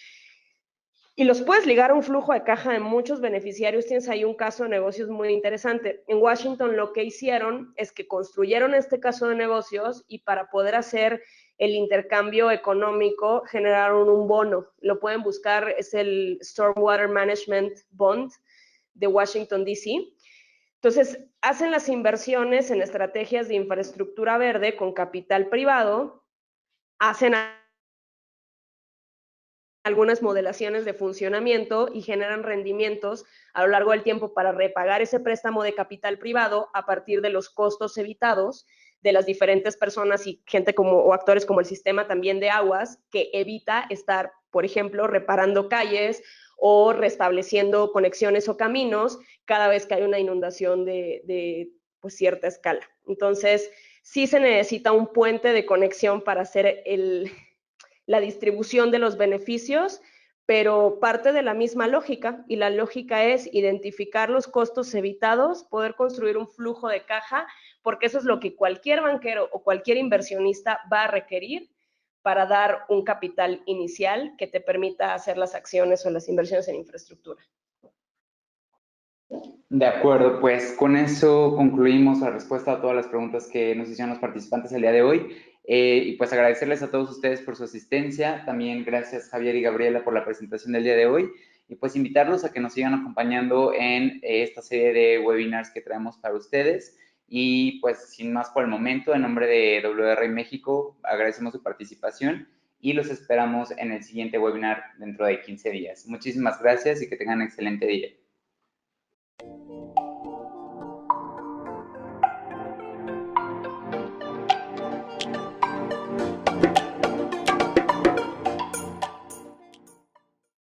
y los puedes ligar a un flujo de caja de muchos beneficiarios, tienes ahí un caso de negocios muy interesante. En Washington lo que hicieron es que construyeron este caso de negocios y para poder hacer el intercambio económico generaron un bono. Lo pueden buscar, es el Stormwater Management Bond de Washington, D.C. Entonces, hacen las inversiones en estrategias de infraestructura verde con capital privado, hacen algunas modelaciones de funcionamiento y generan rendimientos a lo largo del tiempo para repagar ese préstamo de capital privado a partir de los costos evitados de las diferentes personas y gente o actores como el sistema también de aguas, que evita estar, por ejemplo, reparando calles o restableciendo conexiones o caminos cada vez que hay una inundación de pues, cierta escala. Entonces, sí se necesita un puente de conexión para hacer la distribución de los beneficios, pero parte de la misma lógica, y la lógica es identificar los costos evitados, poder construir un flujo de caja, porque eso es lo que cualquier banquero o cualquier inversionista va a requerir para dar un capital inicial que te permita hacer las acciones o las inversiones en infraestructura. De acuerdo, pues con eso concluimos la respuesta a todas las preguntas que nos hicieron los participantes el día de hoy. Y pues agradecerles a todos ustedes por su asistencia. También gracias Javier y Gabriela por la presentación del día de hoy. Y pues invitarlos a que nos sigan acompañando en esta serie de webinars que traemos para ustedes. Y pues sin más por el momento, en nombre de WRI México, agradecemos su participación y los esperamos en el siguiente webinar dentro de 15 días. Muchísimas gracias y que tengan un excelente día.